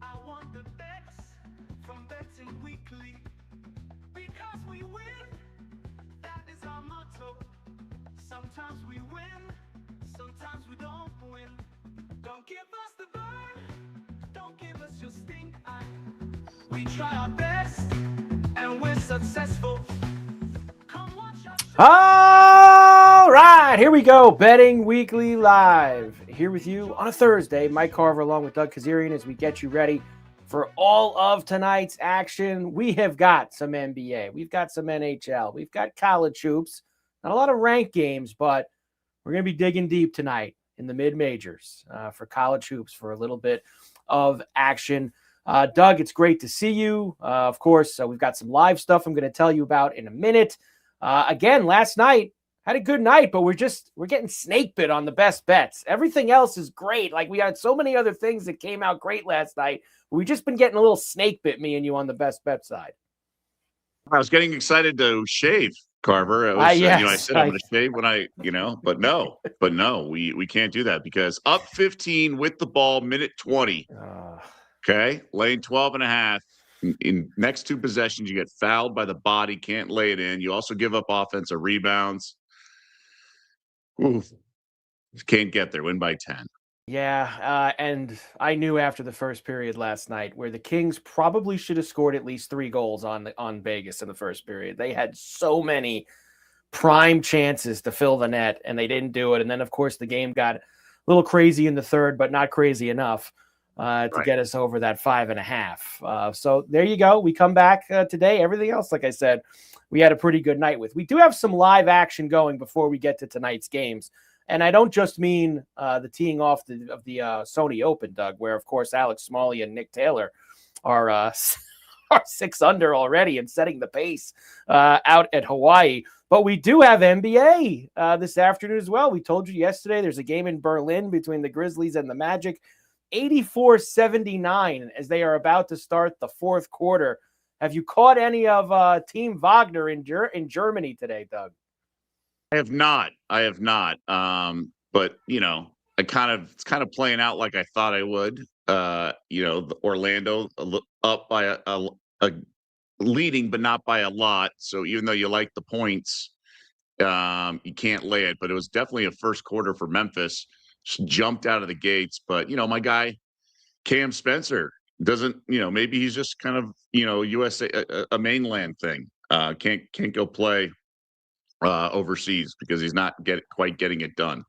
I want the bets from betting weekly because we win. That is our motto. Sometimes we win, sometimes we don't win. Don't give us the burn, don't give us your stink eye. We try our best and we're successful. Come watch us. All right, here we go. Betting Weekly Live. Here with you on a Thursday. Mike Carver along with Doug Kezirian as we get you ready for all of tonight's action. We have got some NBA. We've got some NHL. We've got college hoops. Not a lot of ranked games, but we're going to be digging deep tonight in the mid-majors for college hoops for a little bit of action. Doug, it's great to see you. Of course, we've got some live stuff I'm going to tell you about in a minute. Again, last night, had a good night, but we're getting snake bit on the best bets. Everything else is great. Like, we had so many other things that came out great last night. We've just been getting a little snake bit, me and you, on the best bet side. I was getting excited to shave, Carver. It was, Yes, I said I'm going to shave when but no, we can't do that because up 15 with the ball, minute 20. Okay, laying 12.5. In next two possessions, you get fouled by the body, can't lay it in. You also give up offensive rebounds. Oof. Can't get there. Win by 10. Yeah, and I knew after the first period last night where the Kings probably should have scored at least 3 goals on Vegas in the first period. They had so many prime chances to fill the net, and they didn't do it. And then, of course, the game got a little crazy in the third, but not crazy enough to get us over that 5.5. So there you go. We come back today. Everything else, like I said, we had a pretty good night with. We do have some live action going before we get to tonight's games. And I don't just mean the teeing off of the Sony Open, Doug, where, of course, Alex Smalley and Nick Taylor are are 6 under already and setting the pace out at Hawaii. But we do have NBA this afternoon as well. We told you yesterday there's a game in Berlin between the Grizzlies and the Magic. 84-79 as they are about to start the fourth quarter. Have you caught any of Team Wagner in Germany today, Doug? I have not. But it's kind of playing out like I thought I would. The Orlando up by a leading, but not by a lot. So even though you like the points, you can't lay it. But it was definitely a first quarter for Memphis. Just jumped out of the gates. But my guy Cam Spencer doesn't. Maybe he's just kind of USA a mainland thing. Can't go play overseas because he's not quite getting it done.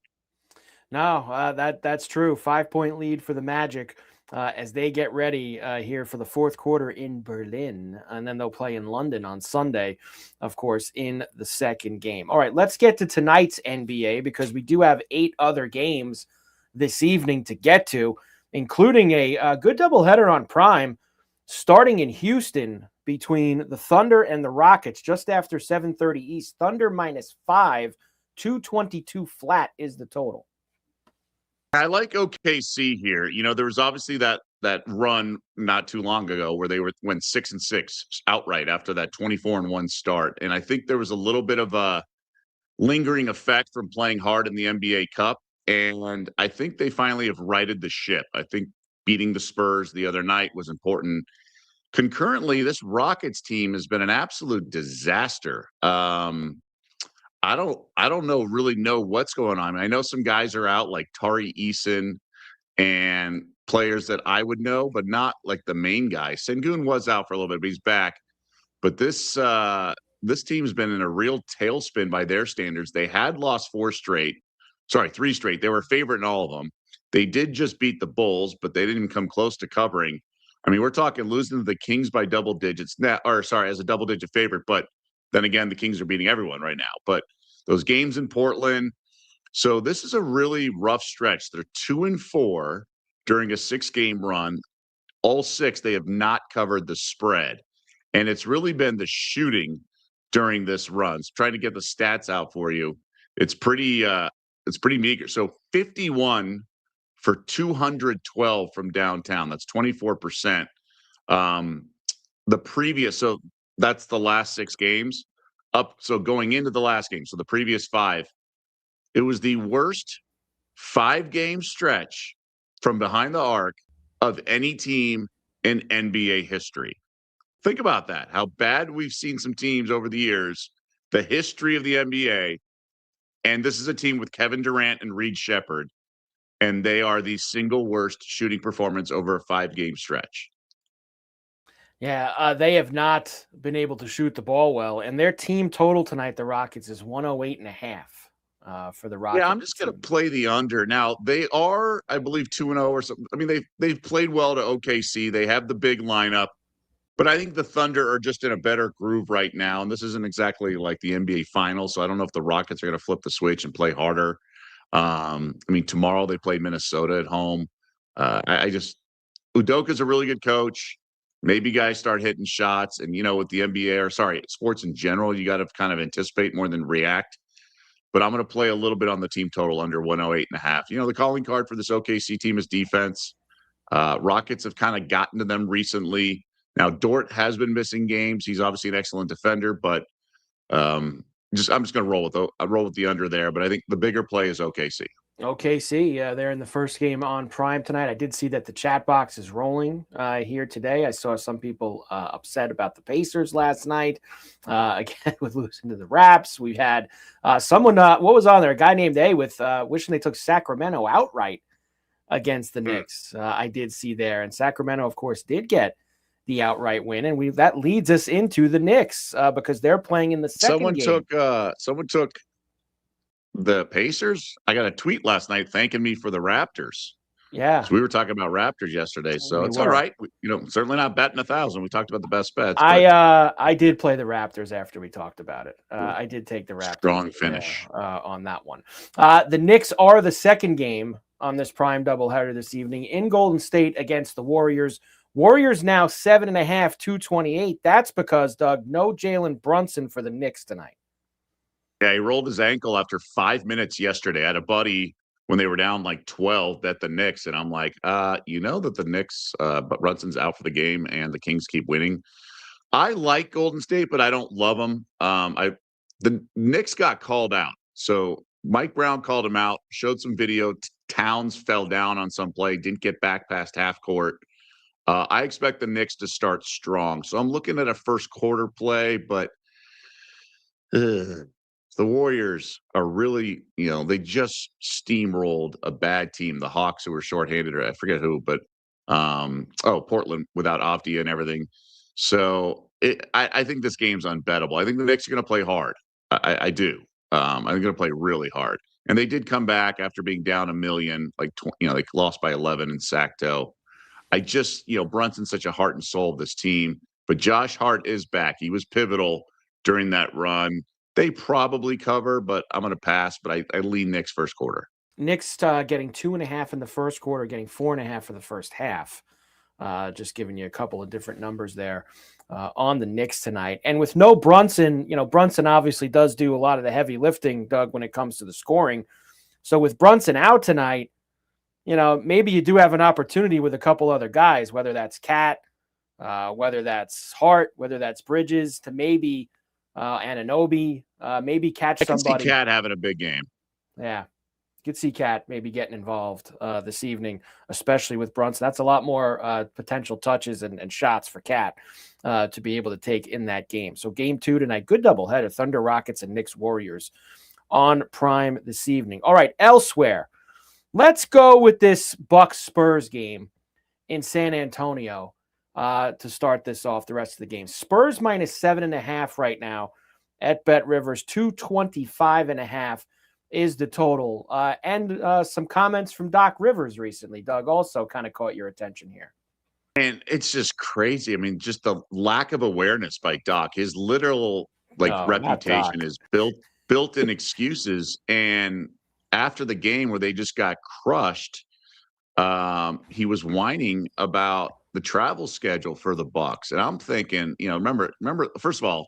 No, that's true. 5-point lead for the Magic as they get ready here for the fourth quarter in Berlin. And then they'll play in London on Sunday, of course, in the second game. All right, let's get to tonight's NBA because we do have 8 other games this evening to get to, including a good doubleheader on Prime starting in Houston between the Thunder and the Rockets just after 7:30 East. Thunder -5, 222 flat is the total. I like OKC here. There was obviously that run not too long ago where they went 6-6 outright after that 24-1 start. And I think there was a little bit of a lingering effect from playing hard in the NBA Cup. And I think they finally have righted the ship. I think beating the Spurs the other night was important. Concurrently, this Rockets team has been an absolute disaster. I don't really know what's going on. I know some guys are out like Tari Eason and players that I would know, but not like the main guy. Sengun was out for a little bit, but he's back. But this team's been in a real tailspin by their standards. They had lost 3 straight. They were favorite in all of them. They did just beat the Bulls, but they didn't come close to covering. I mean, we're talking losing to the Kings by double digits as a double-digit favorite. But then again, the Kings are beating everyone right now. But those games in Portland. So this is a really rough stretch. They're 2-4 during a 6-game run. All 6, they have not covered the spread. And it's really been the shooting during this run. So trying to get the stats out for you. It's pretty meager. So 51 for 212 from downtown. That's 24%. So that's the last 6 games up. So going into the last game, so the previous 5, it was the worst 5-game stretch from behind the arc of any team in NBA history. Think about that. How bad we've seen some teams over the years, the history of the NBA. And this is a team with Kevin Durant and Reed Shepherd, and they are the single worst shooting performance over a 5-game stretch. Yeah, they have not been able to shoot the ball well, and their team total tonight, the Rockets, is 108.5 for the Rockets. Yeah, I'm just going to play the under. Now, they are, I believe, 2-0 or something. I mean, they've played well to OKC. They have the big lineup, but I think the Thunder are just in a better groove right now. And this isn't exactly like the NBA Finals, so I don't know if the Rockets are going to flip the switch and play harder. I mean, tomorrow they play Minnesota at home. I just Udoka's a really good coach. Maybe guys start hitting shots, and with the NBA or sports in general, you got to kind of anticipate more than react. But I'm going to play a little bit on the team total under 108.5. The calling card for this OKC team is defense. Rockets have kind of gotten to them recently. Now Dort has been missing games. He's obviously an excellent defender, but I'm just going to roll with the under there. But I think the bigger play is OKC. OKC, they're in the first game on Prime tonight. I did see that the chat box is rolling here today. I saw some people upset about the Pacers last night, again, with losing to the Raps. We've had someone, what was on there? A guy named A with wishing they took Sacramento outright against the Knicks. I did see there. And Sacramento, of course, did get the outright win. And that leads us into the Knicks because they're playing in the second game. Someone took the Pacers. I got a tweet last night thanking me for the Raptors. Yeah. So we were talking about Raptors yesterday. So it's all right. Certainly not betting 1,000. We talked about the best bets. I did play the Raptors after we talked about it. I did take the Raptors. Strong finish on that one. The Knicks are the second game on this prime doubleheader this evening in Golden State against the Warriors. Warriors now 7.5, 228. That's because, Doug, no Jalen Brunson for the Knicks tonight. Yeah, he rolled his ankle after 5 minutes yesterday. I had a buddy when they were down like 12 bet the Knicks, and I'm like, that the Knicks, but Brunson's out for the game, and the Kings keep winning. I like Golden State, but I don't love them. The Knicks got called out, so Mike Brown called him out, showed some video. Towns fell down on some play, didn't get back past half court. I expect the Knicks to start strong, so I'm looking at a first quarter play, but the Warriors are really, they just steamrolled a bad team. The Hawks, who were shorthanded, or I forget who, but Portland without Avdija and everything. So I think this game's unbettable. I think the Knicks are going to play hard. I do. I think they're going to play really hard. And they did come back after being down 1 million, they lost by 11 in Sacto. I just, Brunson's such a heart and soul of this team. But Josh Hart is back. He was pivotal during that run. They probably cover, but I'm going to pass. But I lean Knicks first quarter. Knicks getting 2.5 in the first quarter, getting 4.5 for the first half. Just giving you a couple of different numbers there on the Knicks tonight. And with no Brunson, Brunson obviously does do a lot of the heavy lifting, Doug, when it comes to the scoring. So with Brunson out tonight, maybe you do have an opportunity with a couple other guys, whether that's Cat, whether that's Hart, whether that's Bridges, to maybe Anunoby, maybe catch somebody. I can see Cat having a big game. Yeah. You could see Cat maybe getting involved this evening, especially with Brunson. That's a lot more potential touches and shots for Cat to be able to take in that game. So game 2 tonight, good doubleheader, Thunder Rockets and Knicks Warriors on Prime this evening. All right, elsewhere, let's go with this Bucks Spurs game in San Antonio to start this off, the rest of the game. Spurs minus 7.5 right now at Bet Rivers, 225.5 is the total. And some comments from Doc Rivers recently, Doug, also kind of caught your attention here. And it's just crazy. I mean, just the lack of awareness by Doc. His literal reputation is built in excuses. And after the game where they just got crushed, he was whining about the travel schedule for the Bucks. And I'm thinking, remember, first of all,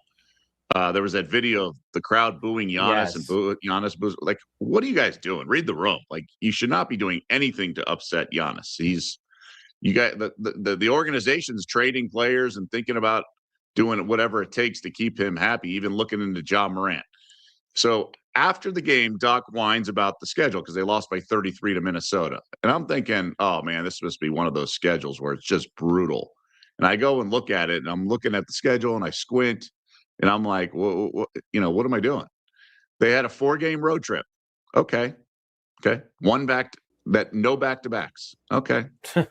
there was that video of the crowd booing Giannis and Giannis boos. Like, what are you guys doing? Read the room. Like, you should not be doing anything to upset Giannis. You got the organization's trading players and thinking about doing whatever it takes to keep him happy, even looking into Ja Morant. So after the game, Doc whines about the schedule because they lost by 33 to Minnesota. And I'm thinking, oh man, this must be one of those schedules where it's just brutal. And I go and look at it, and I'm looking at the schedule, and I squint, and I'm like, what am I doing? They had a 4-game road trip. Okay. One no back-to-backs. Okay.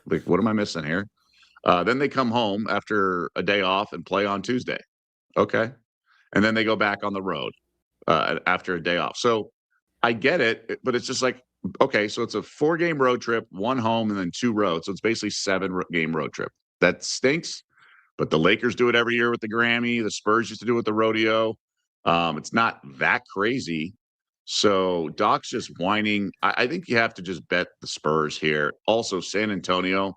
Like, what am I missing here? Then they come home after a day off and play on Tuesday. Okay. And then they go back on the road after a day off. So I get it, but it's just like, okay, so it's a 4-game road trip, 1 home, and then 2 roads. So it's basically 7-game road trip. That stinks, but the Lakers do it every year with the Grammy. The Spurs used to do it with the rodeo. It's not that crazy. So Doc's just whining. I think you have to just bet the Spurs here. Also, San Antonio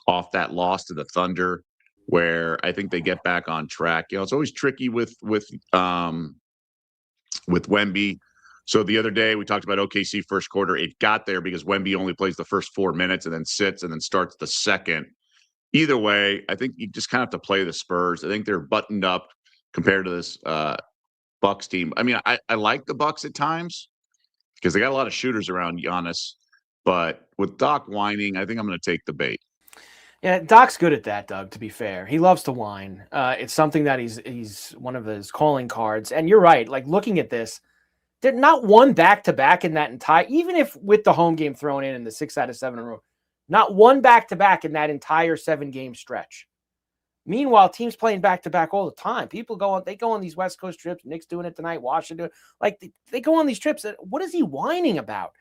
off that loss to the Thunder, where I think they get back on track. It's always tricky with Wemby. So the other day we talked about OKC first quarter. It got there because Wemby only plays the first 4 minutes and then sits and then starts the second. Either way, I think you just kind of have to play the Spurs. I think they're buttoned up compared to this Bucks team. I mean, I like the Bucks at times because they got a lot of shooters around Giannis. But with Doc whining, I think I'm going to take the bait. Yeah, Doc's good at that, Doug, to be fair. He loves to whine. It's something that he's one of his calling cards. And you're right. Like, looking at this, there's not one back-to-back in that entire, even if with the home game thrown in the 6 out of 7 in a row, not one back-to-back in that entire 7-game stretch. Meanwhile, teams playing back-to-back all the time. People go on these West Coast trips. Knicks doing it tonight. Washington. Like, they go on these trips. What is he whining about?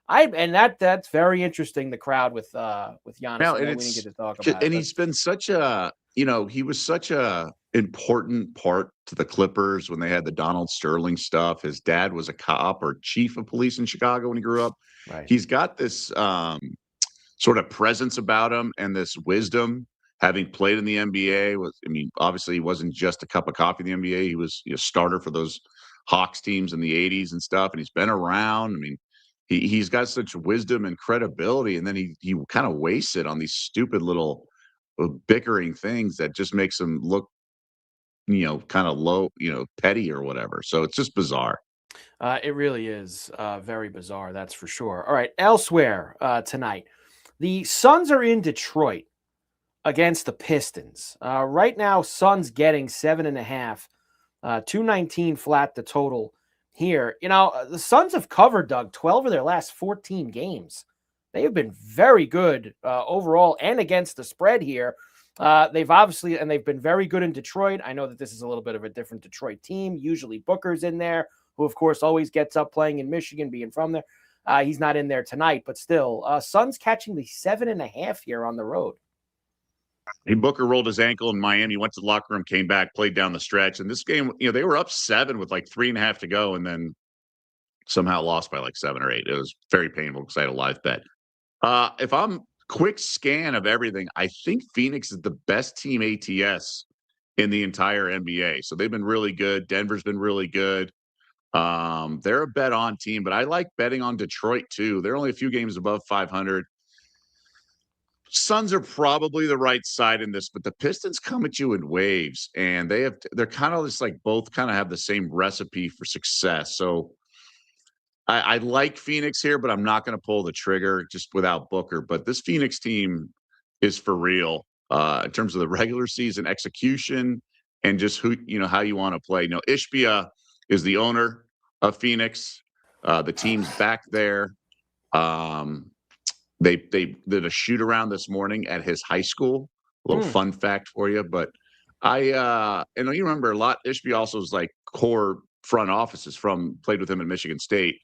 That's very interesting. The crowd with Giannis. Now, we didn't get to talk about. And he's been such a, he was such a important part to the Clippers when they had the Donald Sterling stuff. His dad was a cop or chief of police in Chicago when he grew up. Right. He's got this sort of presence about him and this wisdom. Having played in the NBA, obviously he wasn't just a cup of coffee in the NBA. He was a starter for those Hawks teams in the 80s and stuff. And he's been around. I mean, he's got such wisdom and credibility, and then he kind of wastes it on these stupid little bickering things that just makes him look, kind of low, petty or whatever. So it's just bizarre. It really is very bizarre, that's for sure. All right, elsewhere tonight, the Suns are in Detroit against the Pistons. Right now, Suns getting 7.5, 219 flat the total here. The Suns have covered, Doug, 12 of their last 14 games. They have been very good overall and against the spread here. They've been very good in Detroit. I know that this is a little bit of a different Detroit team. Usually Booker's in there, who of course always gets up playing in Michigan, being from there. He's not in there tonight, but still, Suns catching the 7.5 here on the road. Booker rolled his ankle in Miami, went to the locker room, came back, played down the stretch. And this game, they were up 7 with like 3.5 to go, and then somehow lost by like 7 or 8. It was very painful because I had a live bet. If I'm quick scan of everything, I think Phoenix is the best team ATS in the entire NBA. So they've been really good. Denver's been really good. They're a bet on team, but I like betting on Detroit too. They're only a few games above 500. Suns are probably the right side in this, but the Pistons come at you in waves, and they're kind of just like both kind of have the same recipe for success. So I like Phoenix here, but I'm not going to pull the trigger just without Booker. But this Phoenix team is for real in terms of the regular season execution and just how you want to play. Ishbia is the owner of Phoenix. The team's back there. They did a shoot around this morning at his high school. A little fun fact for you, but you remember a lot. Ishbia also is like core front offices played with him at Michigan State.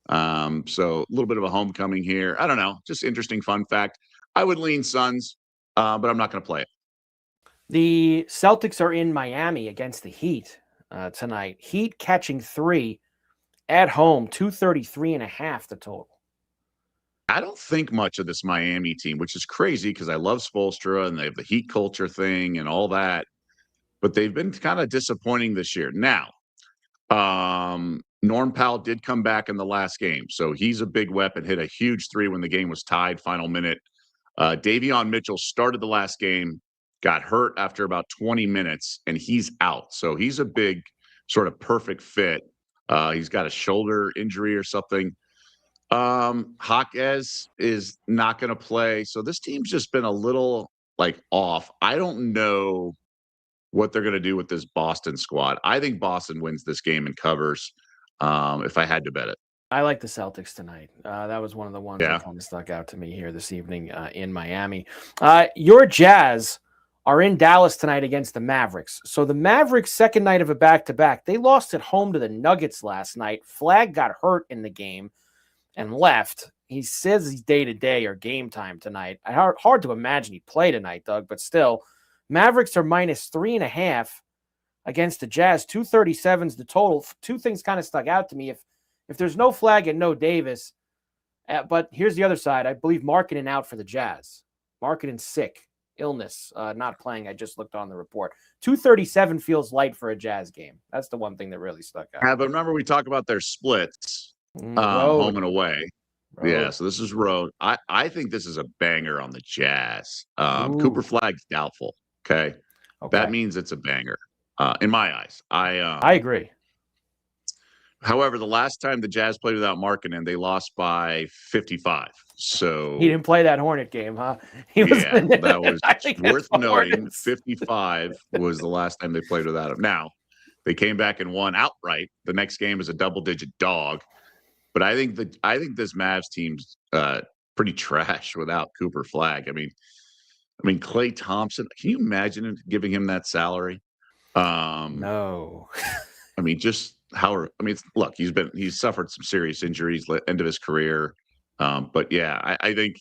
So a little bit of a homecoming here. I don't know, just interesting fun fact. I would lean Suns, but I'm not going to play it. The Celtics are in Miami against the Heat tonight. Heat catching 3 at home, 233.5 the total. I don't think much of this Miami team, which is crazy because I love Spoelstra and they have the Heat culture thing and all that, but they've been kind of disappointing this year. Now, Norm Powell did come back in the last game, so he's a big weapon, hit a huge 3 when the game was tied, final minute. Davion Mitchell started the last game, got hurt after about 20 minutes, and he's out. So he's a big sort of perfect fit He's got a shoulder injury or something. Jaquez is not going to play. So this team's just been a little off. I don't know what they're going to do with this Boston squad. I think Boston wins this game and covers, if I had to bet it. I like the Celtics tonight. That was one of the ones Yeah. that kind of stuck out to me here this evening in Miami. Your Jazz are in Dallas tonight against the Mavericks. So the Mavericks' second night of a back-to-back, they lost at home to the Nuggets last night. Flag got hurt in the game and left. He says he's day-to-day or game time tonight. Hard to imagine he'd play tonight, Doug, but still, Mavericks are minus 3.5 against the Jazz. 237's the total. Two things kind of stuck out to me. If there's no Flag and no Davis, but here's the other side. I believe Markkanen out for the Jazz. Markkanen sick, illness, not playing. I just looked on the report. 237 feels light for a Jazz game. That's the one thing that really stuck out. Yeah, but remember we talk about their splits, Road. home and away. Road. Yeah, so this is road. I think this is a banger on the Jazz. Cooper Flag's doubtful. Okay, that means it's a banger in my eyes. I agree. However, the last time the Jazz played without Markkanen, they lost by 55. So he didn't play that Hornet game, huh? That was worth noting. 55 was the last time they played without him. Now, they came back and won outright. The next game is a double-digit dog. But I think this Mavs team's pretty trash without Cooper Flag. I mean, Klay Thompson. Can you imagine giving him that salary? No. I mean, just how? Look, he's suffered some serious injuries end of his career. But yeah, I think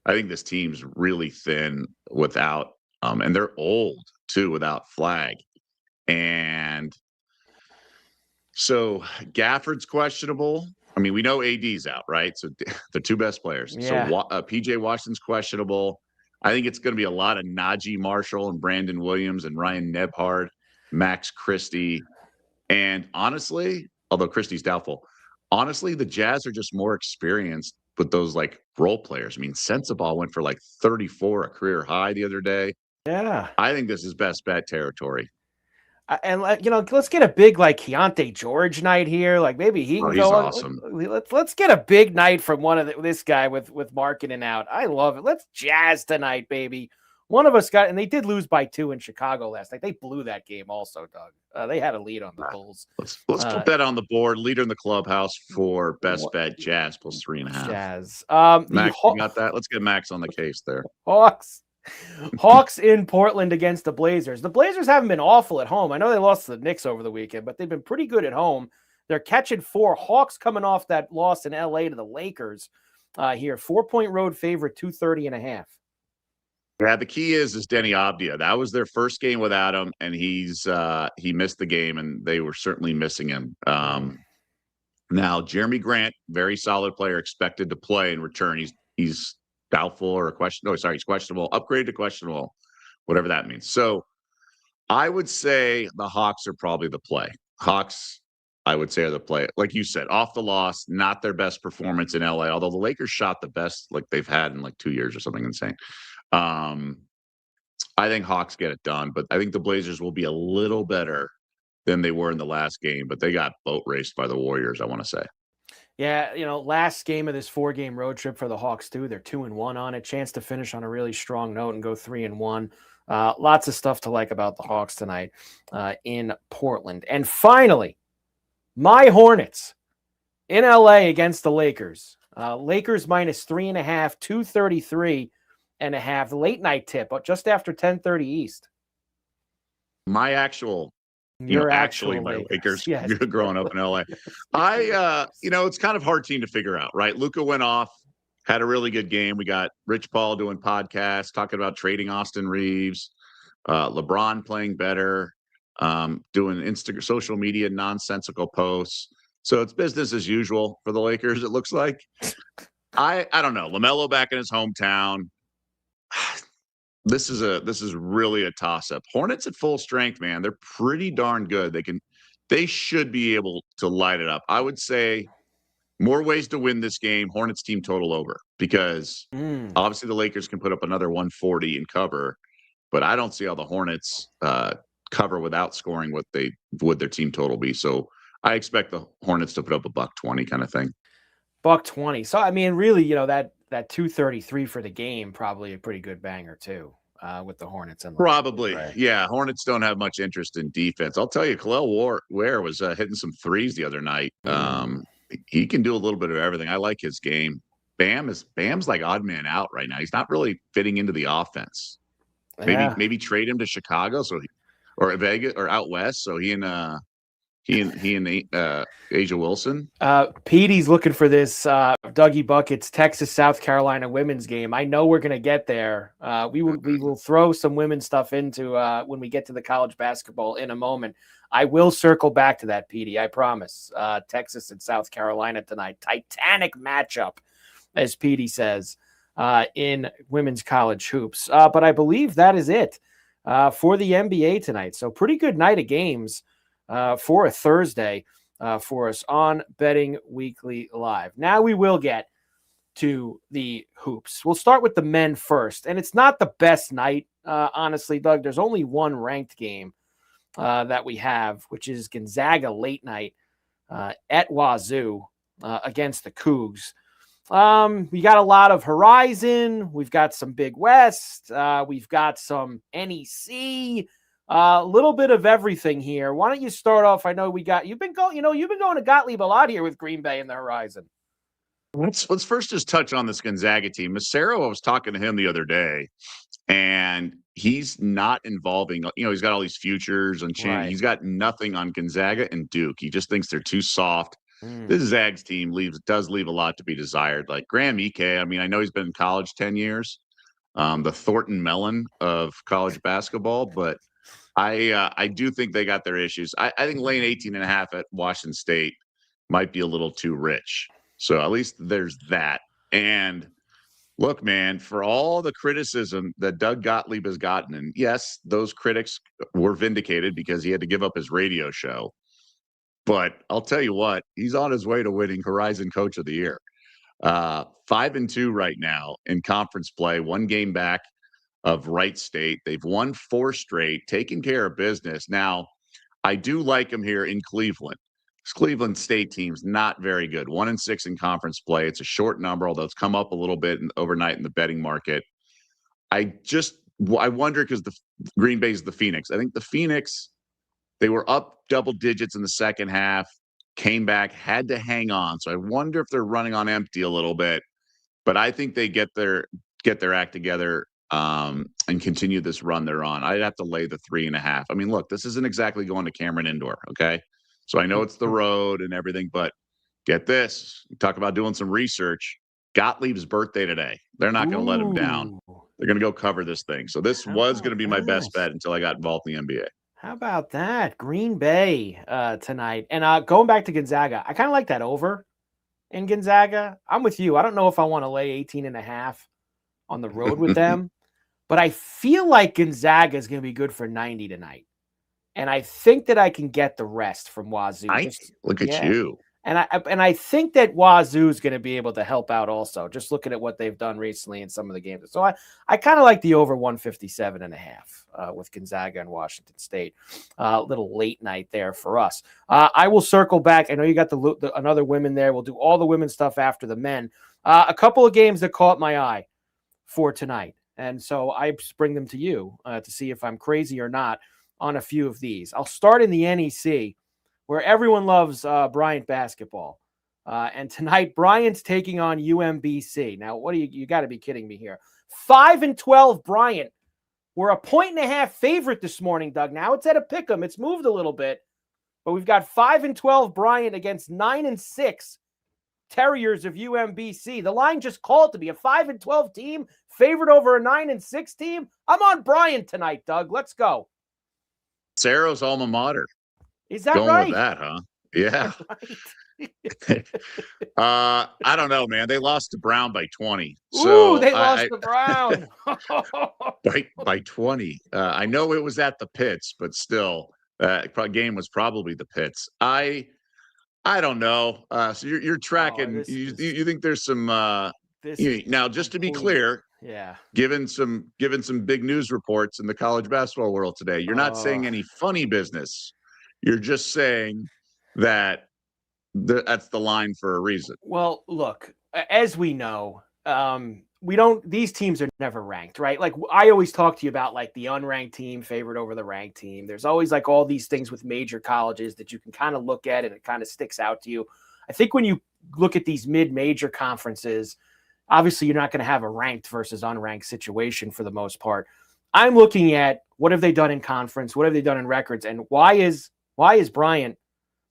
this team's really thin without, and they're old too without Flag, and so Gafford's questionable. I mean, we know AD's out, right? So the two best players. Yeah. So PJ Washington's questionable. I think it's going to be a lot of Najee Marshall and Brandon Williams and Ryan Nebhard, Max Christie. And honestly, although Christie's doubtful, the Jazz are just more experienced with those role players. I mean, Sensabaugh went for 34, a career high the other day. Yeah. I think this is best bet territory. And let's get a big Keontae George night here. Maybe he can go. Awesome. Let's get a big night from this guy with Markkanen out. I love it. Let's Jazz tonight, baby. One of us and they did lose by 2 in Chicago last night. They blew that game also, Doug. They had a lead on the Bulls. Let's put that on the board. Leader in the clubhouse for best bet Jazz plus 3.5. Jazz. Max, you got that? Let's get Max on the case there. Hawks in Portland against the Blazers. The Blazers haven't been awful at home. I know they lost to the Knicks over the weekend, but they've been pretty good at home. They're catching 4. Hawks coming off that loss in LA to the Lakers here. 4-point road favorite, 230.5. Yeah, the key is Denny Abdia. That was their first game without him, and he missed the game, and they were certainly missing him. Now, Jeremy Grant, very solid player, expected to play and return. He's doubtful or he's questionable, upgraded to questionable, whatever that means. So I would say the Hawks are probably the play. Hawks, I would say, are the play. Like you said, off the loss, not their best performance in LA, although the Lakers shot the best they've had in 2 years or something insane. I think Hawks get it done, but I think the Blazers will be a little better than they were in the last game, but they got boat raced by the Warriors, I want to say. Yeah, last game of this 4-game road trip for the Hawks too. They're 2-1 on it. Chance to finish on a really strong note and go 3-1. Lots of stuff to like about the Hawks tonight in Portland. And finally, my Hornets in LA against the Lakers. Lakers minus 3.5, 233.5. The late night tip, just after 10:30 East. My actual. You're actually my Lakers. Lakers. Yes. You're growing up in LA. It's kind of hard team to figure out, right? Luka went off, had a really good game. We got Rich Paul doing podcasts, talking about trading Austin Reeves, LeBron playing better, doing social media nonsensical posts. So it's business as usual for the Lakers, it looks like. I don't know. LaMelo back in his hometown. This is really a toss-up. Hornets at full strength, man. They're pretty darn good. They should be able to light it up. I would say more ways to win this game. Hornets team total over, because obviously the Lakers can put up another 140 and cover, but I don't see how the Hornets cover without scoring what their team total be. So I expect the Hornets to put up a $120 kind of thing. $120. So I mean, really, that 233 for the game, probably a pretty good banger too, with the Hornets and Probably, right. yeah. Hornets don't have much interest in defense. I'll tell you, Khalil Ware was hitting some threes the other night. He can do a little bit of everything. I like his game. Bam's like odd man out right now. He's not really fitting into the offense. Maybe trade him to Chicago or Vegas or out west. So he and Asia Wilson. Petey's looking for this Dougie Buckets Texas South Carolina women's game. I know we're gonna get there. We will throw some women's stuff into when we get to the college basketball in a moment. I will circle back to that, Petey. I promise. Texas and South Carolina tonight, titanic matchup, as Petey says, in women's college hoops. But I believe that is it for the NBA tonight. So pretty good night of games for a Thursday for us on Betting Weekly Live. Now we will get to the hoops. We'll start with the men first. And it's not the best night, honestly, Doug. There's only one ranked game that we have, which is Gonzaga late night at Wazoo against the Cougs. We got a lot of Horizon. We've got some Big West. We've got some NEC. A little bit of everything here. Why don't you start off? I know you've been going to Gottlieb a lot here with Green Bay and the Horizon. Let's first just touch on this Gonzaga team. Massaro, I was talking to him the other day, and he's not involving. He's got all these futures and Right. He's got nothing on Gonzaga and Duke. He just thinks they're too soft. This Zags team does leave a lot to be desired. Like Graham Ike, I mean, I know he's been in college 10 years, the Thornton Mellon of college basketball, but I do think they got their issues. I think laying 18.5 at Washington State might be a little too rich. So at least there's that. And look, man, for all the criticism that Doug Gottlieb has gotten, and yes, those critics were vindicated because he had to give up his radio show. But I'll tell you what, he's on his way to winning Horizon Coach of the Year. 5-2 right now in conference play, one game back of Wright State. They've won 4 straight, taking care of business. Now, I do like them here in Cleveland. This Cleveland State team's not very good. 1-6 in conference play. It's a short number, although it's come up a little bit overnight in the betting market. I wonder because the Green Bay's the Phoenix. I think the Phoenix, they were up double digits in the second half, came back, had to hang on. So I wonder if they're running on empty a little bit. But I think they get their act together and continue this run they're on. I'd have to lay the 3.5. I mean, look, this isn't exactly going to Cameron Indoor, okay? So I know it's the road and everything, but get this. Talk about doing some research. Gottlieb's birthday today. They're not going to let him down. They're going to go cover this thing. So this was going to be my best bet until I got involved in the NBA. How about that? Green Bay tonight. And going back to Gonzaga, I kind of like that over in Gonzaga. I'm with you. I don't know if I want to lay 18.5 on the road with them, but I feel like Gonzaga is going to be good for 90 tonight. And I think that I can get the rest from Wazoo. Look at you. And I think that Wazoo is going to be able to help out also, just looking at what they've done recently in some of the games. So I kind of like the over 157.5 with Gonzaga and Washington State. Little late night there for us. I will circle back. I know you got another women there. We'll do all the women's stuff after the men. A couple of games that caught my eye for tonight. And so I bring them to you to see if I'm crazy or not on a few of these. I'll start in the NEC, where everyone loves Bryant basketball. And tonight, Bryant's taking on UMBC. Now, what you got to be kidding me here. 5-12 Bryant. We're a 1.5 favorite this morning, Doug. Now it's at a pick'em. It's moved a little bit. But we've got 5-12 Bryant against 9-6 Terriers of UMBC. The line just called to be a 5-12 team favored over a 9-6 team. I'm on Bryant tonight, Doug. Let's go. Sarah's alma mater. Is that going right? With that, huh? Yeah. I don't know, man. They lost to Brown by 20. So they lost to Brown by 20. I know it was at the pits, but still, game was probably the pits. I don't know. So you're tracking. You think there's some? Now, just to be clear, yeah. Given some big news reports in the college basketball world today, you're not saying any funny business. You're just saying that's the line for a reason. Well, look, as we know, these teams are never ranked, right? Like I always talk to you about like the unranked team favored over the ranked team. There's always like all these things with major colleges that you can kind of look at and it kind of sticks out to you. I think when you look at these mid-major conferences, obviously you're not going to have a ranked versus unranked situation for the most part. I'm looking at what have they done in conference, what have they done in records, and why is Bryant,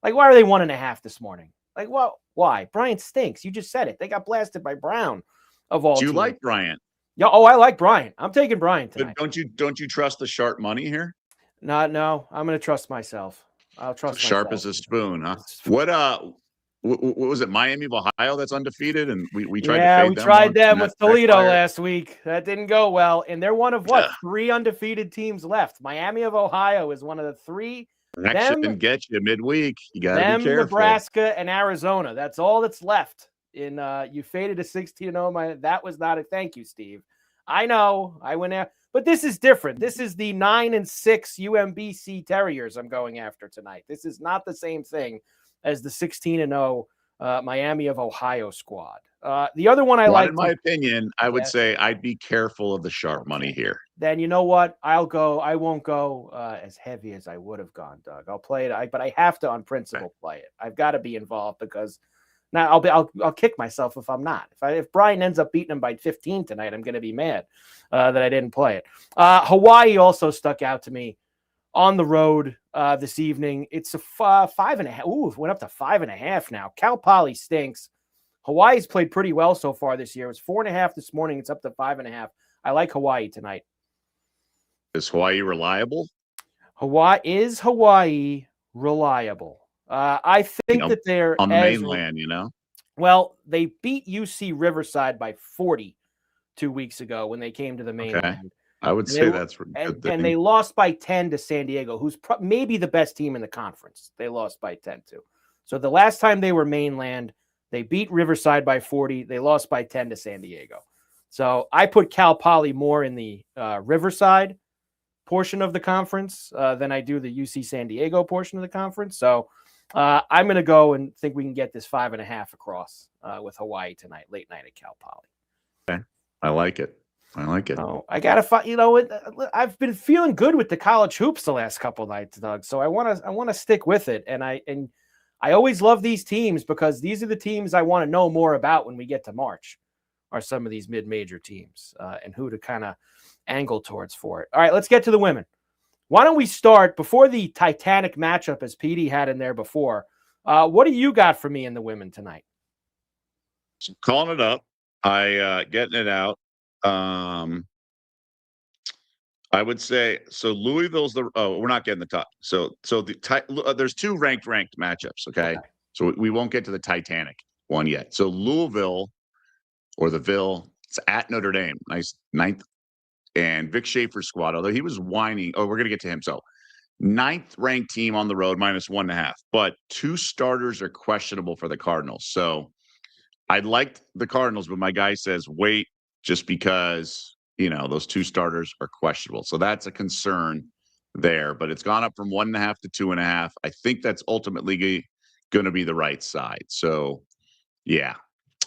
like, why are they 1.5 this morning? Like, well, why? Bryant stinks. You just said it. They got blasted by Brown of all Do you teams. like Bryant? Yeah. Oh, I like Bryant. I'm taking Bryant tonight. But don't you trust the sharp money here? No, I'm going to trust myself. I'll trust myself. Sharp as a spoon, huh? What was it? Miami of Ohio that's undefeated, and we tried. Yeah, we tried them with Toledo last week. That didn't go well, and they're one of what 3 undefeated teams left. Miami of Ohio is one of the 3. Action get you midweek. You got to be careful. Nebraska and Arizona. That's all that's left. In you faded a 16-0. That was not a thank you, Steve. I know I went out, but this is different. This is the 9-6 UMBC Terriers I'm going after tonight. This is not the same thing as the 16-0 Miami of Ohio squad. The other one in my opinion, I would say I'd be careful of the sharp money here. Then you know what? I'll go. I won't go as heavy as I would have gone, Doug. I'll play it, but I have to on principle play it. I've got to be involved because now I'll kick myself if I'm not. If Brian ends up beating him by 15 tonight, I'm going to be mad that I didn't play it. Hawaii also stuck out to me on the road this evening. It's a 5.5. Ooh, it went up to 5.5 now. Cal Poly stinks. Hawaii's played pretty well so far this year. It was 4.5 this morning. It's up to 5.5. I like Hawaii tonight. Is Hawaii reliable? Hawaii reliable? I think that they're on the mainland, Well, they beat UC Riverside by 40 2 weeks ago when they came to the mainland. Okay. I would say that's a good thing. And they lost by 10 to San Diego, who's maybe the best team in the conference. They lost by 10 to. So the last time they were mainland, they beat Riverside by 40. They lost by 10 to San Diego. So I put Cal Poly more in the Riverside portion of the conference than I do the UC San Diego portion of the conference. So I'm going to go and think we can get this 5.5 across with Hawaii tonight, late night at Cal Poly. Okay. I like it. Oh, I got to find, I've been feeling good with the college hoops the last couple of nights, Doug. So I want to stick with it. And I always love these teams because these are the teams I want to know more about when we get to March, are some of these mid-major teams and who to kind of angle towards for it. All right, let's get to the women. Why don't we start before the Titanic matchup as PD had in there before? What do you got for me in the women tonight? Calling it up. Getting it out. I would say so. Louisville's we're not getting the top. So there's 2 ranked matchups. Okay, so we won't get to the Titanic one yet. So Louisville or the Ville, it's at Notre Dame, nice 9th, and Vic Schaefer's squad. Although he was whining. Oh, we're gonna get to him. So 9th ranked team on the road, -1.5, but 2 starters are questionable for the Cardinals. So I liked the Cardinals, but my guy says wait. Just because, those 2 starters are questionable. So that's a concern there. But it's gone up from 1.5 to 2.5. I think that's ultimately going to be the right side. So, yeah,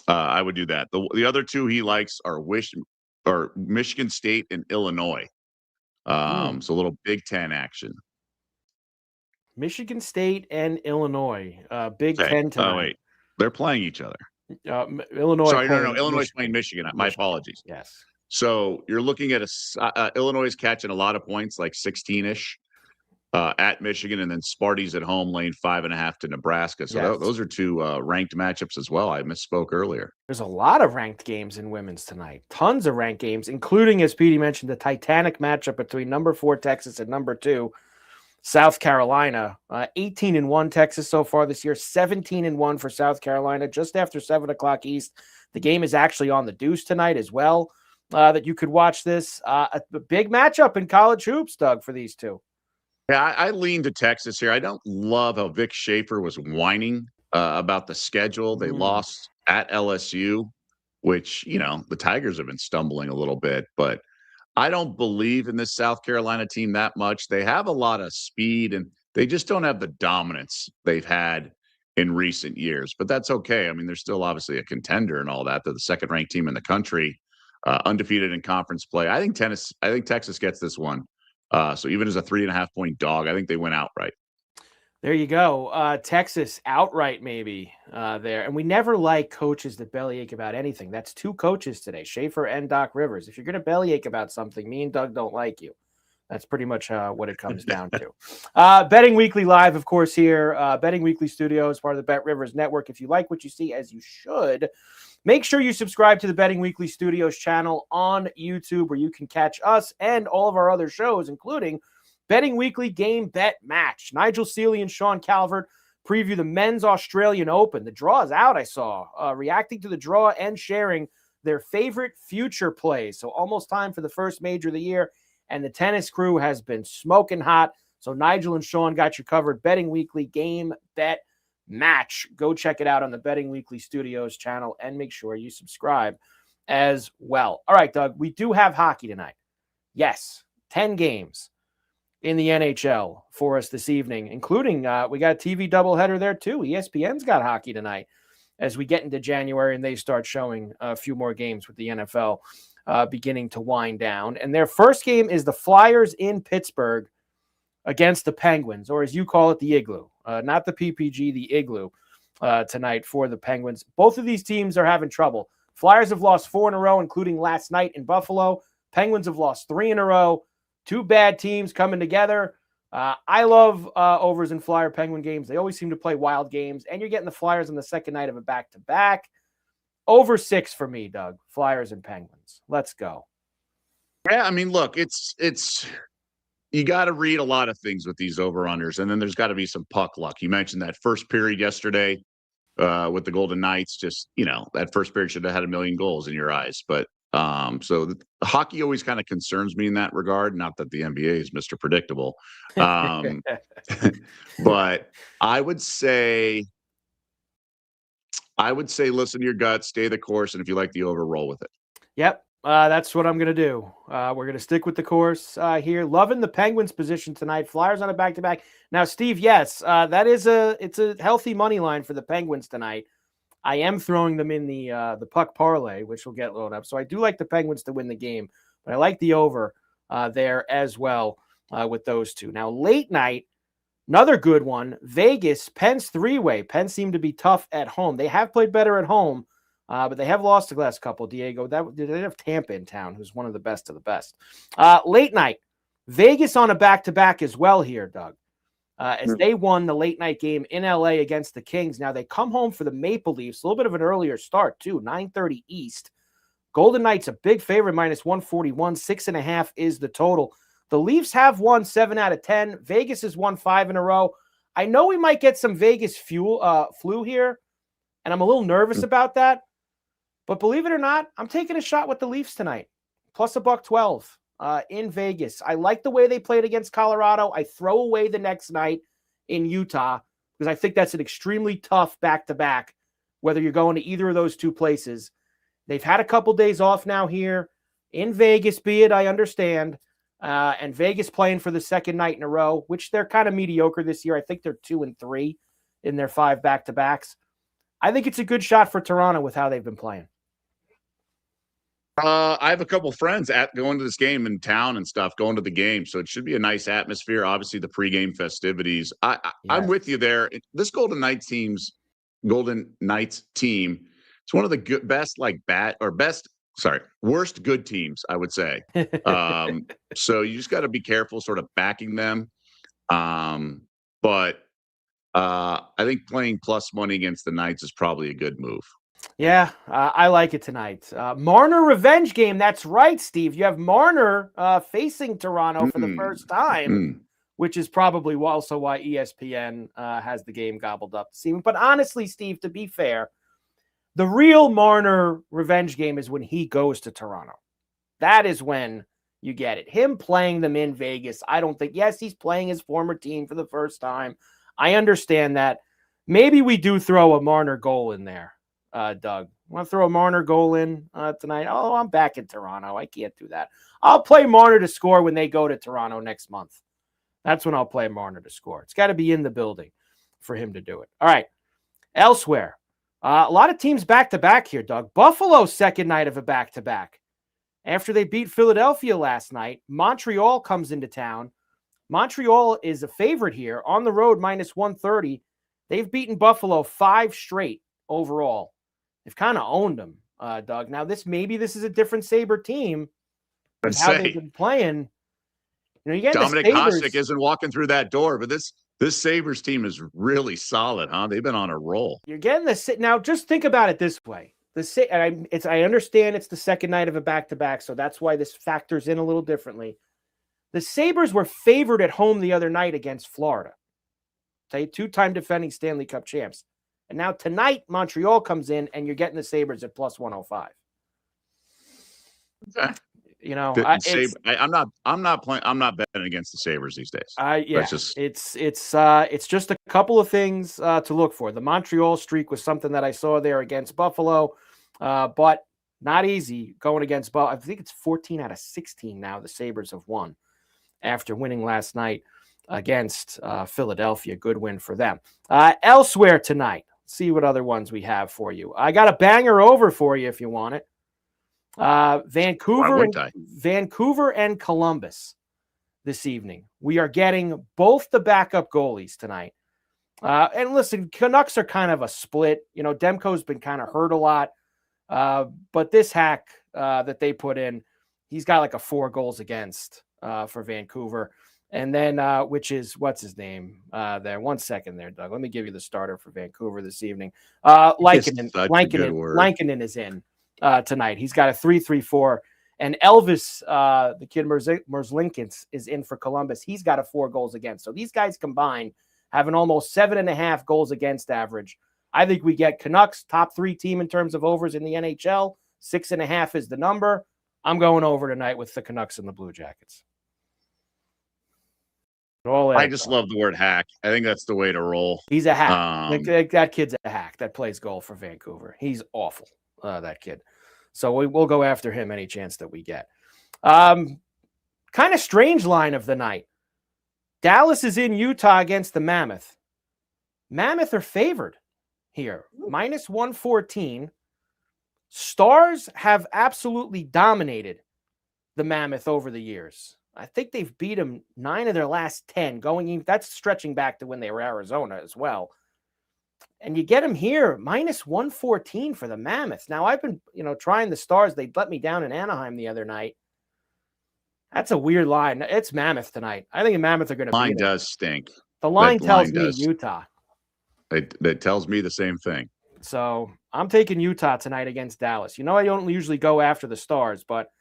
I would do that. The other 2 he likes are Michigan State and Illinois. So a little Big Ten action. Michigan State and Illinois. Big Ten tonight. Oh, wait. They're playing each other. Illinois. Sorry, no. Illinois is playing Michigan. My apologies. Yes. So you're looking at Illinois is catching a lot of points, like 16-ish at Michigan, and then Sparty's at home laying 5.5 to Nebraska. So those are 2 ranked matchups as well. I misspoke earlier. There's a lot of ranked games in women's tonight. Tons of ranked games, including, as Petey mentioned, the Titanic matchup between number 4 Texas and number 2 South Carolina. 18-1 Texas so far this year, 17-1 for South Carolina, just after 7 o'clock East. The game is actually on the Deuce tonight as well, that you could watch this. A big matchup in college hoops, Doug, for these 2. Yeah, I lean to Texas here. I don't love how Vic Schaefer was whining about the schedule. They lost at LSU, which, the Tigers have been stumbling a little bit, but I don't believe in this South Carolina team that much. They have a lot of speed, and they just don't have the dominance they've had in recent years. But that's okay. I mean, they're still obviously a contender and all that. They're the second-ranked team in the country, undefeated in conference play. I think Texas gets this one. So even as a 3.5-point dog, I think they win outright. There you go. Texas outright maybe there. And we never like coaches that bellyache about anything. That's two coaches today, Schaefer and Doc Rivers. If you're going to bellyache about something, me and Doug don't like you. That's pretty much what it comes down to. Betting Weekly Live, of course, here. Betting Weekly Studios, part of the Bet Rivers Network. If you like what you see, as you should, make sure you subscribe to the Betting Weekly Studios channel on YouTube, where you can catch us and all of our other shows, including Betting Weekly Game Bet Match. Nigel Seeley and Sean Calvert preview the Men's Australian Open. The draw is out, I saw. Reacting to the draw and sharing their favorite future plays. So almost time for the first major of the year. And the tennis crew has been smoking hot. So Nigel and Sean got you covered. Betting Weekly Game Bet Match. Go check it out on the Betting Weekly Studios channel and make sure you subscribe as well. All right, Doug, we do have hockey tonight. Yes, 10 games in the NHL for us this evening, including we got a TV doubleheader there too. ESPN's got hockey tonight as we get into January and they start showing a few more games with the NFL beginning to wind down. And their first game is the Flyers in Pittsburgh against the Penguins, or as you call it, the Igloo. Not the PPG, the Igloo tonight for the Penguins. Both of these teams are having trouble. Flyers have lost 4 in a row, including last night in Buffalo. Penguins have lost 3 in a row. Two bad teams coming together. I love overs in Flyer Penguin games. They always seem to play wild games, and you're getting the Flyers on the second night of a back-to-back. Over 6 for me, Doug. Flyers and Penguins. Let's go. Yeah, I mean, look, it's you got to read a lot of things with these over-unders, and then there's got to be some puck luck. You mentioned that first period yesterday with the Golden Knights. Just, that first period should have had 1 million goals in your eyes. But so the hockey always kind of concerns me in that regard. Not that the NBA is Mr. Predictable. But I would say, listen to your gut, stay the course, and if you like the over, roll with it. Yep. That's what I'm going to do. We're going to stick with the course here. Loving the Penguins position tonight. Flyers on a back-to-back. Now, Steve, yes, it's a healthy money line for the Penguins tonight. I am throwing them in the puck parlay, which will get loaded up. So I do like the Penguins to win the game, but I like the over there as well with those two. Now, late night, another good one, Vegas, Penn's three-way. Penn seemed to be tough at home. They have played better at home, but they have lost the last couple, Diego. They have Tampa in town, who's one of the best of the best. Late night, Vegas on a back-to-back as well here, Doug, as they won the late-night game in L.A. against the Kings. Now, they come home for the Maple Leafs, a little bit of an earlier start, too, 9:30 East. Golden Knights, a big favorite, minus 141. 6.5 is the total. The Leafs have won 7 out of 10. Vegas has won 5 in a row. I know we might get some Vegas flu here, and I'm a little nervous about that. But believe it or not, I'm taking a shot with the Leafs tonight. Plus $112 in Vegas. I like the way they played against Colorado. I throw away the next night in Utah because I think that's an extremely tough back-to-back, whether you're going to either of those two places. They've had a couple days off now here in Vegas, be it, I understand. And Vegas playing for the second night in a row, which they're kind of mediocre this year. I think they're 2-3 in their 5 back-to-backs. I think it's a good shot for Toronto with how they've been playing. I have a couple friends going to this game in town and stuff, going to the game. So it should be a nice atmosphere. Obviously, the pregame festivities. I'm with you there. This Golden Knights team, it's one of the worst good teams, I would say. So you just got to be careful sort of backing them. But I think playing plus money against the Knights is probably a good move. Yeah, I like it tonight. Marner revenge game. That's right, Steve. You have Marner facing Toronto for the first time, which is probably also why ESPN has the game gobbled up this evening. But honestly, Steve, to be fair, the real Marner revenge game is when he goes to Toronto. That is when you get it. Him playing them in Vegas, I don't think. Yes, he's playing his former team for the first time. I understand that. Maybe we do throw a Marner goal in there. Doug, want to throw a Marner goal in tonight? Oh, I'm back in Toronto. I can't do that. I'll play Marner to score when they go to Toronto next month. That's when I'll play Marner to score. It's got to be in the building for him to do it. All right. Elsewhere, a lot of teams back-to-back here, Doug. Buffalo's second night of a back-to-back. After they beat Philadelphia last night, Montreal comes into town. Montreal is a favorite here on the road, minus 130. They've beaten Buffalo 5 straight overall. They've kind of owned them, Doug. Now, maybe this is a different Sabre team with how they've been playing. You know, you get Dominic the Sabres. Hasek isn't walking through that door, but this Sabres team is really solid, huh? They've been on a roll. You're getting now. Just think about it this way: I understand it's the second night of a back-to-back, so that's why this factors in a little differently. The Sabres were favored at home the other night against Florida. Okay, 2-time defending Stanley Cup champs, and now tonight Montreal comes in, and you're getting the Sabres at plus 105. Okay. You know, I'm not betting against the Sabres these days. It's just a couple of things to look for. The Montreal streak was something that I saw there against Buffalo, but not easy going against Buffalo. I think it's 14 out of 16 now the Sabres have won after winning last night against Philadelphia. Good win for them. Elsewhere tonight, see what other ones we have for you. I got a banger over for you if you want it. Vancouver and Columbus this evening. We are getting both the backup goalies tonight. And listen, Canucks are kind of a split. You know, Demko's been kind of hurt a lot. But this hack that they put in, he's got like a 4 goals against for Vancouver. And then, which is, what's his name there? 1 second there, Doug. Let me give you the starter for Vancouver this evening. Lankinen is in tonight. He's got a 3-3-4. And Elvis, the kid Merzlikins, is in for Columbus. He's got a 4 goals against. So these guys combined have an almost 7.5 goals against average. I think we get Canucks, top 3 team in terms of overs in the NHL. 6.5 is the number. I'm going over tonight with the Canucks and the Blue Jackets. I just love the word hack. I think that's the way to roll. He's a hack. That kid's a hack that plays goal for Vancouver. He's awful, that kid. So we'll go after him any chance that we get. Kind of strange line of the night. Dallas is in Utah against the Mammoth. Mammoth are favored here, minus 114. Stars have absolutely dominated the Mammoth over the years. I think they've beat them 9 of their last 10, that's stretching back to when they were Arizona as well. And you get them here, minus 114 for the Mammoth. Now, I've been, trying the Stars. They let me down in Anaheim the other night. That's a weird line. It's Mammoth tonight. I think the Mammoth are going to beat them. Line does stink. The line tells me Utah. That tells me the same thing. So I'm taking Utah tonight against Dallas. I don't usually go after the Stars, but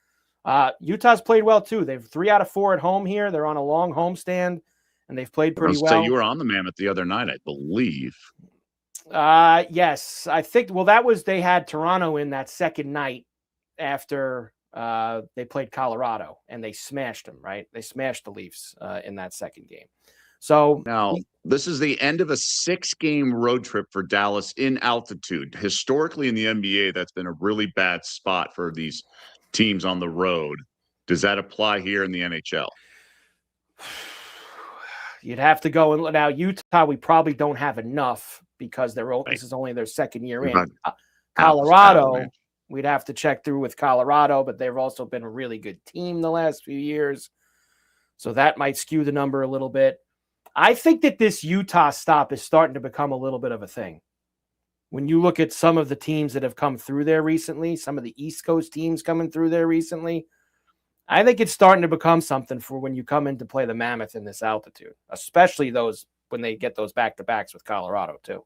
Utah's played well too. They've 3 out of 4 at home here. They're on a long homestand, and they've played pretty well. You were on the Mammoth the other night, I believe. Yes, I think. Well, that was they had Toronto in that second night after they played Colorado, and they smashed them. Right, they smashed the Leafs in that second game. So now this is the end of a 6-game road trip for Dallas in altitude. Historically in the NBA, that's been a really bad spot for these teams on the road. Does that apply here in the NHL? You'd have to go and now Utah. We probably don't have enough because this is only their second year in. Colorado, we'd have to check through with Colorado, but they've also been a really good team the last few years, so that might skew the number a little bit. I think that this Utah stop is starting to become a little bit of a thing. When you look at some of the teams that have come through there recently, some of the East Coast teams coming through there recently, I think it's starting to become something for when you come in to play the Mammoth in this altitude, especially those when they get those back-to-backs with Colorado too.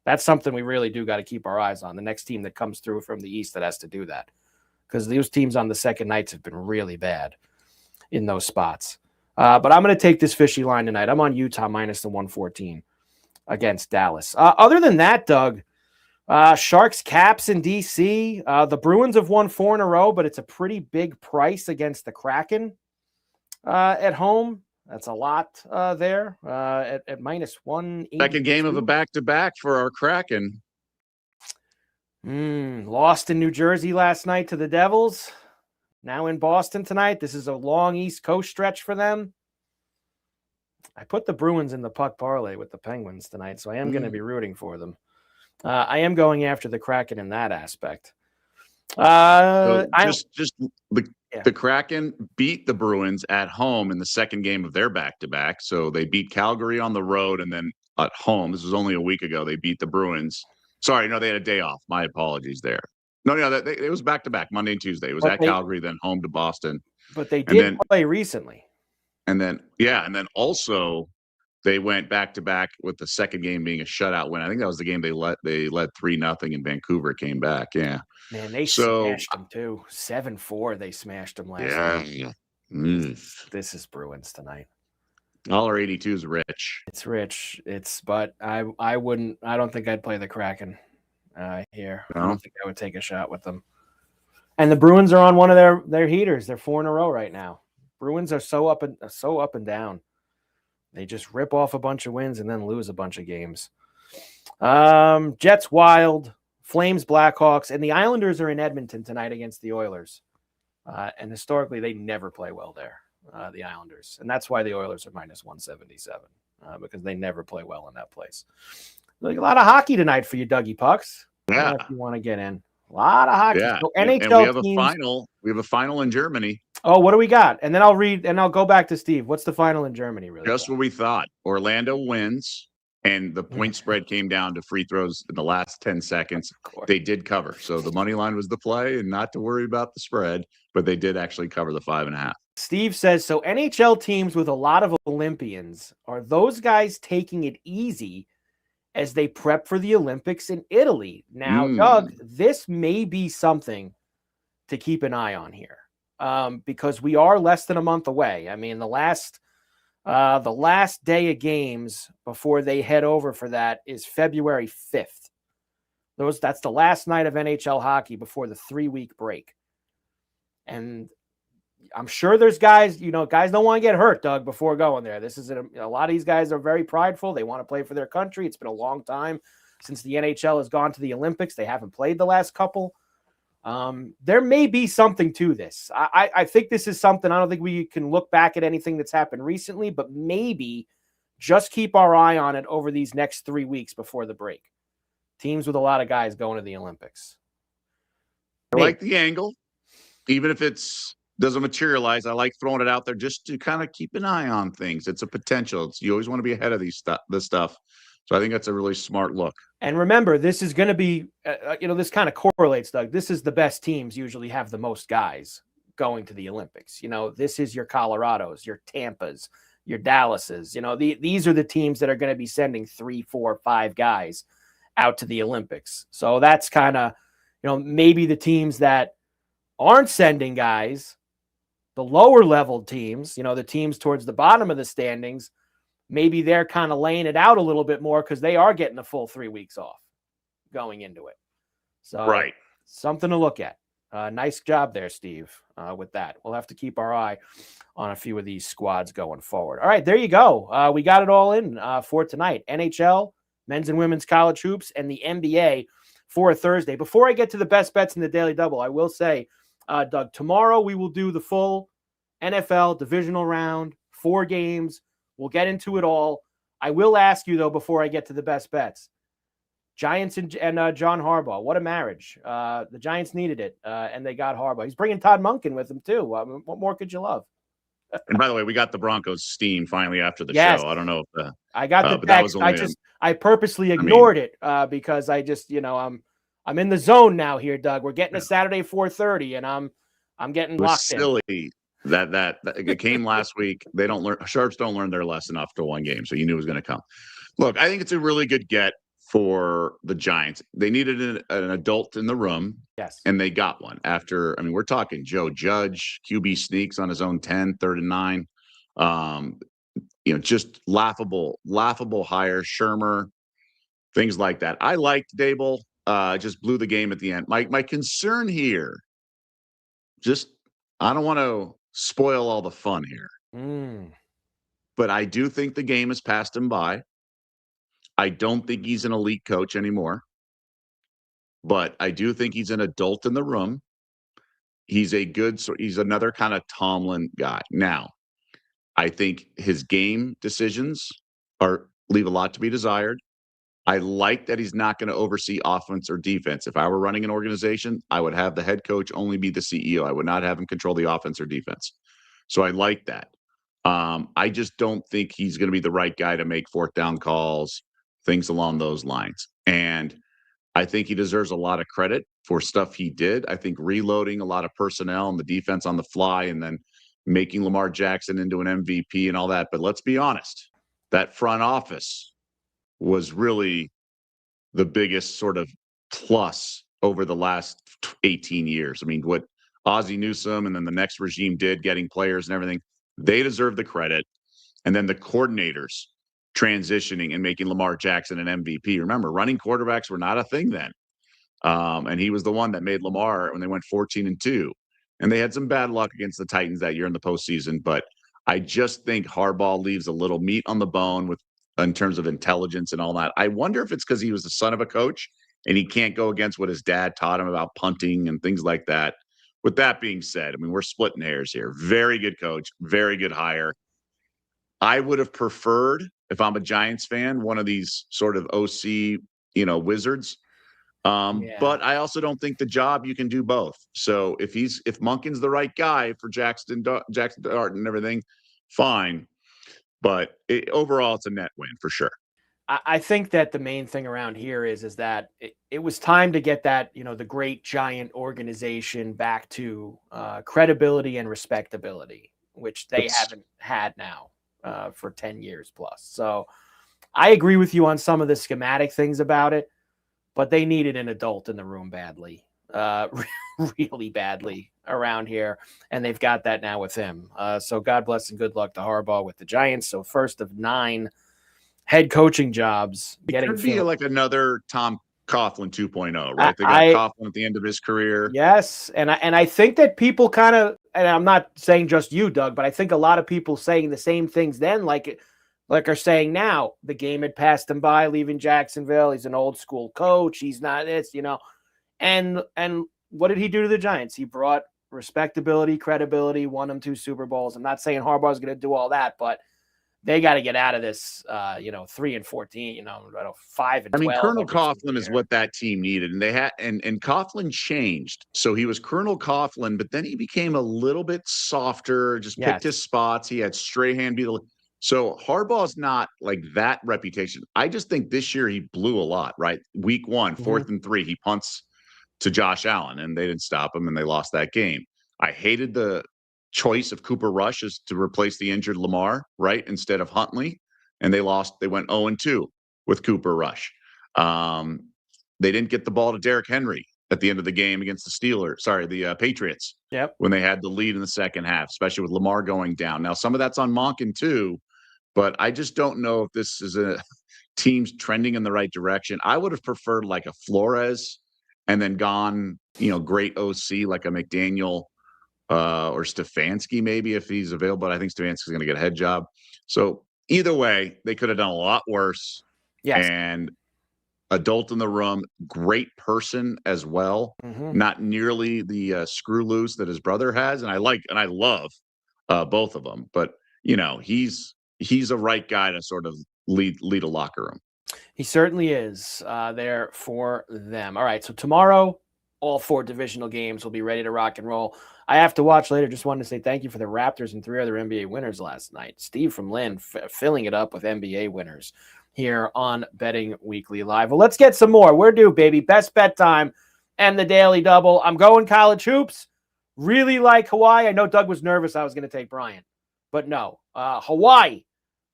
That's something we really do got to keep our eyes on. The next team that comes through from the East that has to do that, because those teams on the second nights have been really bad in those spots. But I'm going to take this fishy line tonight. I'm on Utah minus the 114 against Dallas. Other than that, Doug, Sharks Caps in DC. The Bruins have won 4 in a row, but it's a pretty big price against the Kraken at home. That's a lot there at minus 180. Second game of a back-to-back for our Kraken. Lost in New Jersey last night to the Devils. Now in Boston tonight. This is a long East Coast stretch for them. I put the Bruins in the puck parlay with the Penguins tonight, so I am going to be rooting for them. I am going after the Kraken in that aspect. So the Kraken beat the Bruins at home in the second game of their back-to-back. So they beat Calgary on the road, and then at home. This was only a week ago. They beat the Bruins. Sorry, no, they had a day off. My apologies there. No, it was back-to-back, Monday and Tuesday. It was at Calgary, then home to Boston. But they did play recently. And then also they went back-to-back with the second game being a shutout win. I think that was the game they led 3-0 in Vancouver, came back. Yeah. Man, they smashed them too. 7-4, they smashed them last night. This is Bruins tonight. $1.82 is rich. It's rich. But I don't think I'd play the Kraken here. No? I don't think I would take a shot with them. And the Bruins are on one of their heaters. They're 4 in a row right now. Bruins are so up and down. They just rip off a bunch of wins and then lose a bunch of games. Jets Wild, Flames Blackhawks, and the Islanders are in Edmonton tonight against the Oilers. And historically, they never play well there, the Islanders. And that's why the Oilers are minus 177, because they never play well in that place. Like a lot of hockey tonight for you, Dougie Pucks. Yeah. If you want to get in. A lot of hockey. Yeah. So NHL and we have teams, a final. We have a final in Germany. Oh, what do we got? And then I'll read and I'll go back to Steve. What's the final in Germany, really? Just what we thought. Orlando wins, and the point spread came down to free throws in the last 10 seconds. They did cover. So the money line was the play, and not to worry about the spread, but they did actually cover the 5.5. Steve says, so NHL teams with a lot of Olympians, are those guys taking it easy as they prep for the Olympics in Italy? Now, Doug, this may be something to keep an eye on here, because we are less than a month away. I mean, the last day of games before they head over for that is February 5th. That's the last night of NHL hockey before the 3-week break. And I'm sure there's guys don't want to get hurt, Doug, before going there. This is a lot of these guys are very prideful. They want to play for their country. It's been a long time since the NHL has gone to the Olympics. They haven't played the last couple. There may be something to this. I think this is something. I don't think we can look back at anything that's happened recently, but maybe just keep our eye on it over these next 3 weeks before the break. Teams with a lot of guys going to the Olympics. I like the angle, even if doesn't materialize. I like throwing it out there just to kind of keep an eye on things. It's a potential. You always want to be ahead of this stuff. So I think that's a really smart look. And remember, this is going to be, this kind of correlates, Doug. This is the best teams usually have the most guys going to the Olympics. This is your Colorados, your Tampas, your Dallases. These are the teams that are going to be sending 3, 4, 5 guys out to the Olympics. So that's kind of, maybe the teams that aren't sending guys, the lower level teams, the teams towards the bottom of the standings, maybe they're kind of laying it out a little bit more because they are getting a full 3 weeks off going into it. So right. Something to look at. Nice job there, Steve, with that. We'll have to keep our eye on a few of these squads going forward. All right, there you go. We got it all in for tonight. NHL, men's and women's college hoops, and the NBA for a Thursday. Before I get to the best bets in the Daily Double, I will say, Doug, tomorrow we will do the full NFL divisional round, 4 games. We'll get into it all. I will ask you, though, before I get to the best bets, Giants and John Harbaugh, what a marriage. The Giants needed it, and they got Harbaugh. He's bringing Todd Monken with him, too. What more could you love? And by the way, we got the Broncos steam finally after the show. I don't know if I got the text. I purposely ignored it because I just, I'm in the zone now here, Doug. We're getting a Saturday 4:30, and I'm getting locked silly. In. That it came last week. Sharps don't learn their lesson after one game, so you knew it was going to come. Look, I think it's a really good get for the Giants. They needed an adult in the room, yes, and they got one. We're talking Joe Judge, QB sneaks on his own 10, 3rd and 9. Just laughable hire, Shermer, things like that. I liked Dable. Just blew the game at the end. My concern here, I don't want to spoil all the fun here. But I do think the game has passed him by. I don't think he's an elite coach anymore. But I do think he's an adult in the room. He's another kind of Tomlin guy. Now, I think his game decisions leave a lot to be desired. I like that he's not going to oversee offense or defense. If I were running an organization, I would have the head coach only be the CEO. I would not have him control the offense or defense. So I like that. I just don't think he's going to be the right guy to make fourth down calls, things along those lines. And I think he deserves a lot of credit for stuff he did. I think reloading a lot of personnel and the defense on the fly and then making Lamar Jackson into an MVP and all that. But let's be honest, that front office was really the biggest sort of plus over the last 18 years. I mean, what Ozzie Newsome and then the next regime did, getting players and everything, they deserve the credit. And then the coordinators transitioning and making Lamar Jackson an MVP. Remember, running quarterbacks were not a thing then. And he was the one that made Lamar when they went 14-2. And they had some bad luck against the Titans that year in the postseason. But I just think Harbaugh leaves a little meat on the bone in terms of intelligence and all that. I wonder if it's because he was the son of a coach and he can't go against what his dad taught him about punting and things like that. With that being said, I mean, we're splitting hairs here. Very good coach, very good hire. I would have preferred, if I'm a Giants fan, one of these sort of OC, wizards. But I also don't think the job you can do both. So if Monken's the right guy for Jackson Dart and everything, fine. But overall, it's a net win for sure. I think that the main thing around here is that it was time to get that, the great giant organization back to credibility and respectability, which they haven't had now for 10 years plus. So I agree with you on some of the schematic things about it, but they needed an adult in the room badly, really badly around here. And they've got that now with him. So God bless and good luck to Harbaugh with the Giants. So first of 9 head coaching jobs. It could be like another Tom Coughlin 2.0, right? They got Coughlin at the end of his career. Yes, and I think that people kind of, and I'm not saying just you, Doug, but I think a lot of people saying the same things then, like are saying now. The game had passed him by, leaving Jacksonville. He's an old school coach. He's not this, And what did he do to the Giants? He brought respectability, credibility, won them 2 Super Bowls. I'm not saying Harbaugh's going to do all that, but they got to get out of this, 3-14, 5-12. I mean, Colonel Coughlin is what that team needed. And they had, and Coughlin changed. So he was Colonel Coughlin, but then he became a little bit softer, just picked his spots. He had Strahan be the. So Harbaugh's not like that reputation. I just think this year he blew a lot, right? Week 1, 4th and 3, he punts to Josh Allen and they didn't stop him and they lost that game. I hated the choice of Cooper Rush as to replace the injured Lamar, right? Instead of Huntley. And they went 0-2 with Cooper Rush. They didn't get the ball to Derrick Henry at the end of the game against the Patriots. Yep. When they had the lead in the second half, especially with Lamar going down. Now, some of that's on Monken too, but I just don't know if this is a team's trending in the right direction. I would have preferred like a Flores and then gone, great OC like a McDaniel or Stefanski maybe if he's available. But I think Stefanski's going to get a head job. So either way, they could have done a lot worse. Yes. And adult in the room, great person as well. Not nearly the screw loose that his brother has. And I love both of them. But, he's a right guy to sort of lead a locker room. He certainly is there for them. All right, so tomorrow, all 4 divisional games will be ready to rock and roll. I have to watch later. Just wanted to say thank you for the Raptors and 3 other NBA winners last night. Steve from Lynn filling it up with NBA winners here on Betting Weekly Live. Well, let's get some more. We're due, baby. Best bet time and the Daily Double. I'm going college hoops. Really like Hawaii. I know Doug was nervous I was going to take Bryant, but no. Hawaii.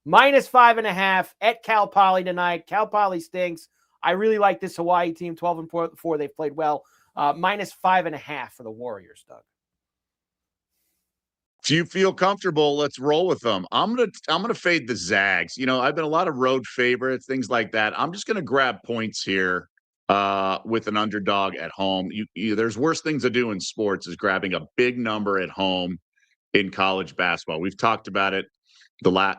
-5.5 at Cal Poly tonight. Cal Poly stinks. I really like this Hawaii team. 12-4. They've played well. -5.5 for the Warriors, Doug. If you feel comfortable, let's roll with them. I'm gonna fade the Zags. I've been a lot of road favorites, things like that. I'm just gonna grab points here with an underdog at home. There's worse things to do in sports is grabbing a big number at home in college basketball. We've talked about it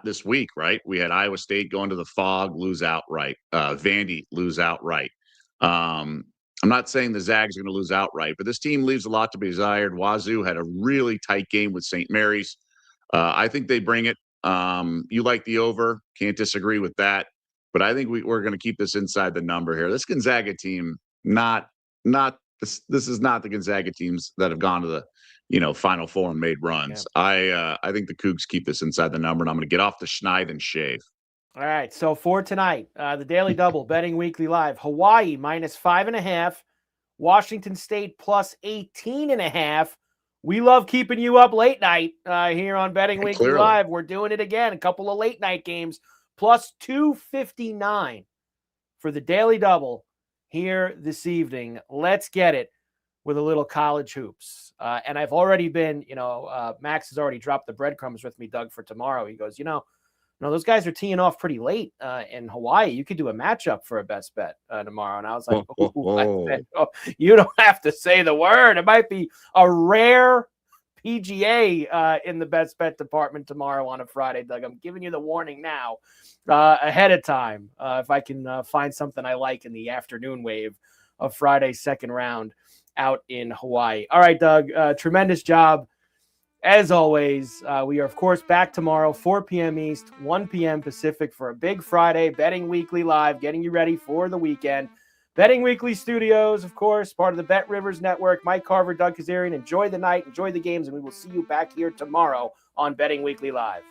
this week, right? We had Iowa State going to the Fog, lose outright. Vandy lose outright. I'm not saying the Zags are going to lose outright, but this team leaves a lot to be desired. Wazoo had a really tight game with St. Mary's. I think they bring it. You like the over. Can't disagree with that. But I think we're going to keep this inside the number here. This Gonzaga team, this is not the Gonzaga teams that have gone to the Final Four and made runs. Yeah. I think the Cougs keep this inside the number, and I'm going to get off the schneid and shave. All right. So for tonight, the Daily Double Betting Weekly Live, Hawaii -5.5, Washington State +18.5. We love keeping you up late night here on Betting Weekly Live. We're doing it again. A couple of late night games. +259 for the Daily Double here this evening. Let's get it with a little college hoops. And I've already been, Max has already dropped the breadcrumbs with me, Doug, for tomorrow. He goes, those guys are teeing off pretty late in Hawaii. You could do a matchup for a best bet tomorrow. And I was like, you don't have to say the word. It might be a rare PGA in the best bet department tomorrow on a Friday, Doug. I'm giving you the warning now ahead of time if I can find something I like in the afternoon wave of Friday's second round out in Hawaii. All right, Doug, tremendous job. As always, we are, of course, back tomorrow, 4 p.m. East, 1 p.m. Pacific for a big Friday Betting Weekly Live, getting you ready for the weekend. Betting Weekly Studios, of course, part of the Bet Rivers Network. Mike Carver, Doug Kezirian. Enjoy the night, enjoy the games, and we will see you back here tomorrow on Betting Weekly Live.